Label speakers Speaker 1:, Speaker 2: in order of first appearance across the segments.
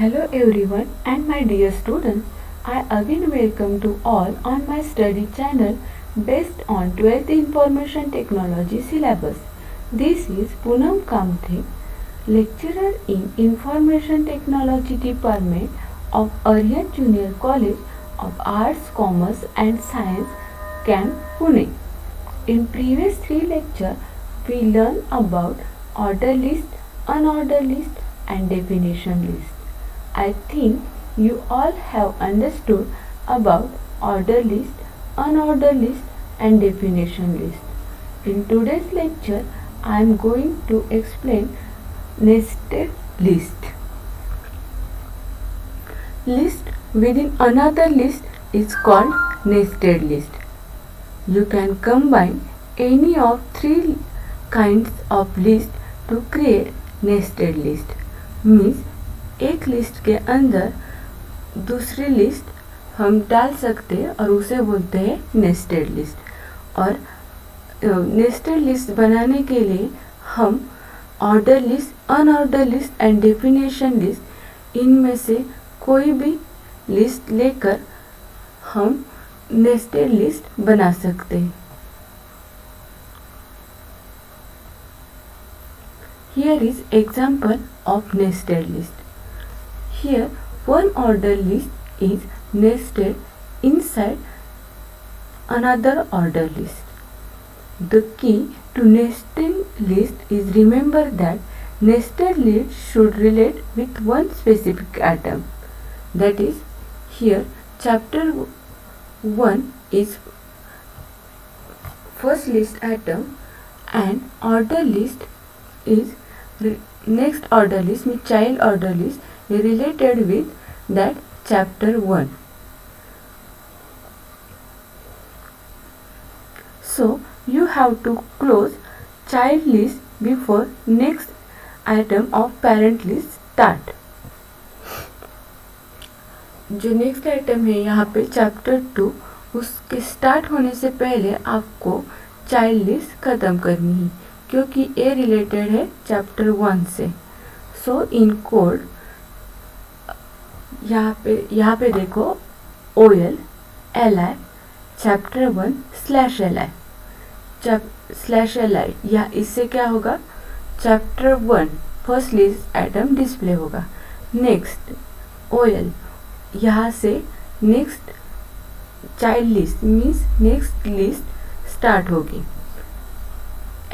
Speaker 1: Hello everyone and my dear students, I again welcome to all on my study channel based on 12th Information Technology syllabus. This is Poonam Kamthe, lecturer in Information Technology Department of Aryan Junior College of Arts, Commerce and Science, Camp Pune. In previous three lectures, we learned about order list, unordered list and definition list. I think you all have understood about order list, unordered list and definition list. In today's lecture, I am going to explain nested list. List within another list is called nested list. You can combine any of three kinds of list to create nested list. Means एक list के अंदर दूसरी list हम डाल सकते हैं और उसे बोलते हैं नेस्टेड लिस्ट। और नेस्टेड लिस्ट बनाने के लिए हम order list, unordered list and definition list इनमें से कोई भी लिस्ट लेकर हम नेस्टेड लिस्ट बना सकते हैं। Here is example of nested list. Here one order list is nested inside another order list. The key to nested list is remember that nested list should relate with one specific item. That is, here chapter 1 is first list item and order list is next order list, means child order list is related with that chapter 1. So you have to close child list before next item of parent list start. जो next item है यहाँ पे chapter 2, उसके start होने से पहले आपको child list ख़त्म करनी है क्योंकि ये रिलेटेड है चैप्टर 1 से। सो इन कोड यहाँ पे देखो OL LI chapter 1 /LI /LI या इससे क्या होगा, chapter 1 first list item display होगा। नेक्स्ट OL यहाँ से next child list means next list start होगी।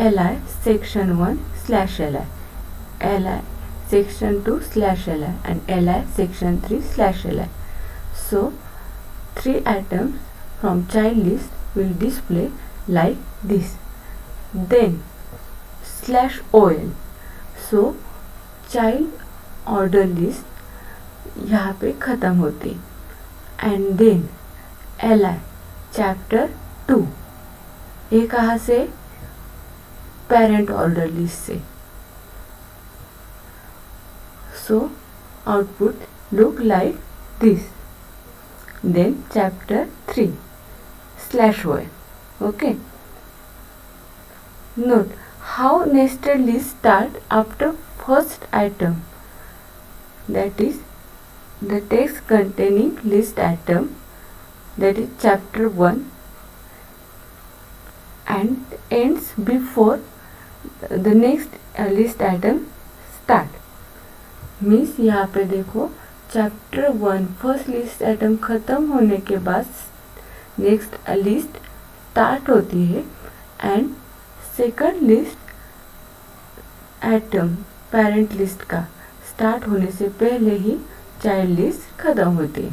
Speaker 1: LI section 1 /LI, LI section 2 /LI and LI section 3 /LI. So 3 items from child list will display like this. Then /OL. So child order list यहाँ पे ख़त्म होती and then LI chapter 2 ये कहाँ से, parent order list से। So output look like this. Then chapter 3 /OL. Okay, note how nested list start after first item, that is the text containing list item, that is chapter 1 and ends before the next list item start. Means यहाँ पे देखो chapter 1 first list item ख़त्म होने के बाद next list start होती है and second list item parent list का स्टार्ट होने से पहले ही चाइल्ड लिस्ट ख़त्म होती है।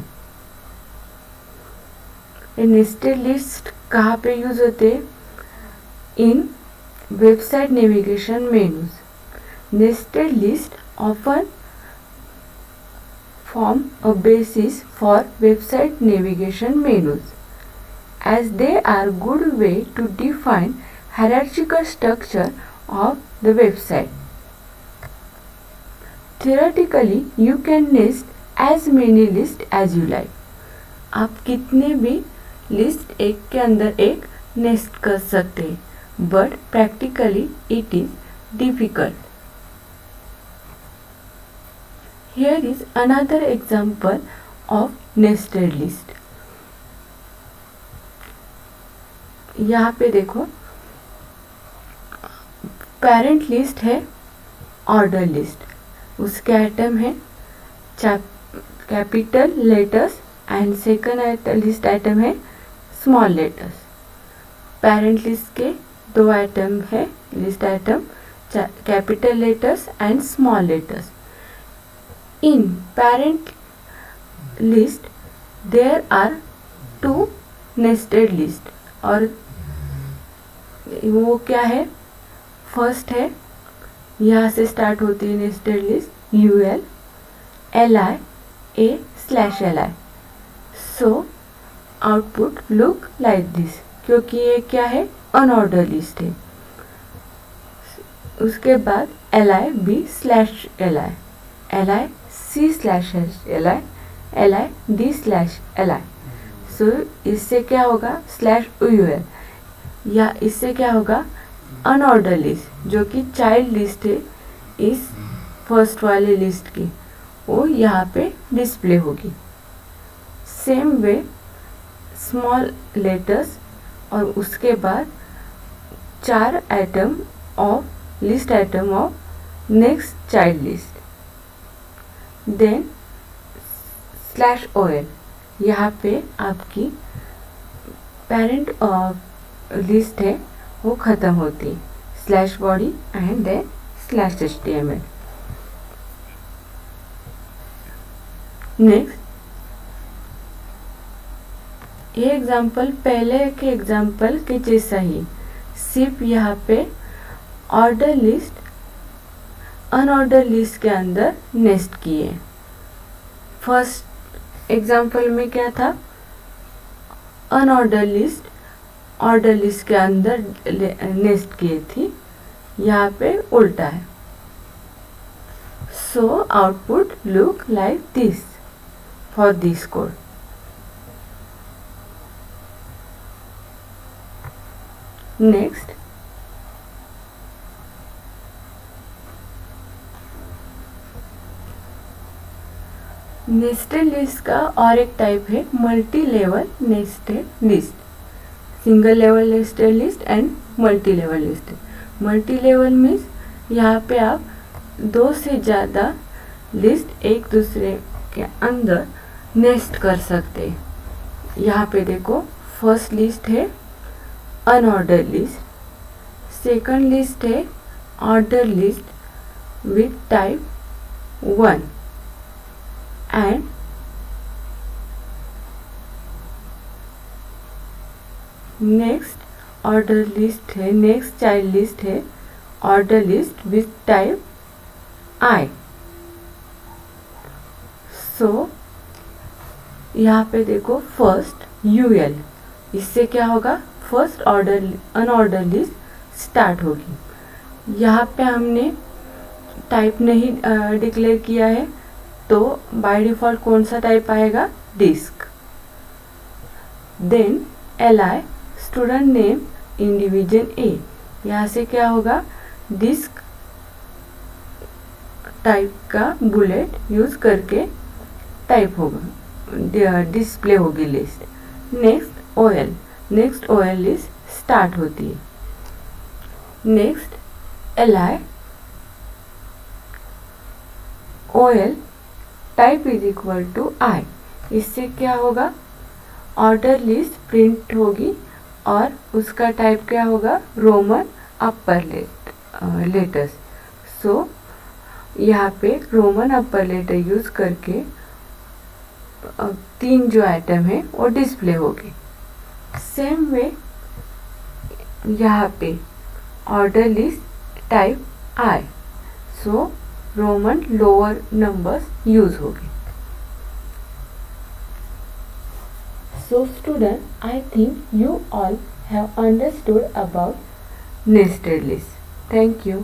Speaker 1: नेस्टेड लिस्ट कहाँ पे यूज होते हैं, इन website navigation menus. Nested lists often form a basis for website navigation menus as they are good way to define hierarchical structure of the website. Theoretically, you can nest as many lists as you like. आप कितने भी list एक के अंदर एक nest कर सकते हैं, but practically it is difficult. Here is another example of nested list. यहाँ पे देखो पेरेंट लिस्ट है ऑर्डर लिस्ट, उसके आइटम है capital letters and second list item है स्मॉल लेटर्स। पेरेंट लिस्ट के दो आइटम है list item capital letters and small letters. In parent list there are two nested list, और वो क्या है, फर्स्ट है यहाँ से स्टार्ट होती है nested list UL LI A/LI। So output look like this, क्योंकि ये क्या है अनऑर्डर लिस्ट है। उसके बाद LI B/LI LI C/LI LI D/LI। सो इससे क्या होगा /UL, या इससे क्या होगा अनऑर्डर लिस्ट जो कि चाइल्ड लिस्ट है इस फर्स्ट वाले लिस्ट की, वो यहाँ पे डिस्प्ले होगी। सेम वे स्मॉल लेटर्स और उसके बाद 4 item of list item of next child list. Then /OL, यहाँ पे आपकी पेरेंट लिस्ट है वो ख़त्म होती है /body and then /HTML। Next ये एग्जांपल पहले के एग्जांपल के जैसा ही, सिर्फ यहाँ पे ऑर्डर लिस्ट अनऑर्डर लिस्ट के अंदर नेस्ट किए। फर्स्ट एग्जांपल में क्या था, अनऑर्डर लिस्ट ऑर्डर लिस्ट के अंदर नेस्ट किए थी, यहाँ पे उल्टा है। सो output look like this for this code. Next nested list का और एक टाइप है multi level nested list, single level nested list and multi level list. Multi level means यहाँ पे आप 2 से ज़्यादा लिस्ट एक दूसरे के अंदर नेस्ट कर सकते। यहाँ पे देखो फर्स्ट लिस्ट है अनऑर्डर लिस्ट, सेकंड लिस्ट है order list with type 1 and next order list है, नेक्स्ट चाइल्ड लिस्ट है order list with type I। सो यहाँ पे देखो फर्स्ट UL, इससे क्या होगा first order unordered list start होगी। यहाँ पे हमने टाइप नहीं डिक्लेयर किया है, तो बाय डिफ़ॉल्ट कौन सा टाइप आएगा, disc. Then LI student name in division A, यहाँ से क्या होगा डिस्क टाइप का बुलेट यूज करके टाइप होगा, डिस्प्ले होगी list. Next OL, next OL list start होती है। Next LI OL type is equal to I, इससे क्या होगा ऑर्डर लिस्ट प्रिंट होगी और उसका टाइप क्या होगा रोमन अपर लेटर्स। सो यहाँ पे रोमन अपर लेटर यूज करके 3 जो आइटम है वो डिस्प्ले होगी। सेम वे यहाँ पे order list type I, so Roman lower numbers use होगी। So student, I think you all have understood about nested list. Thank you.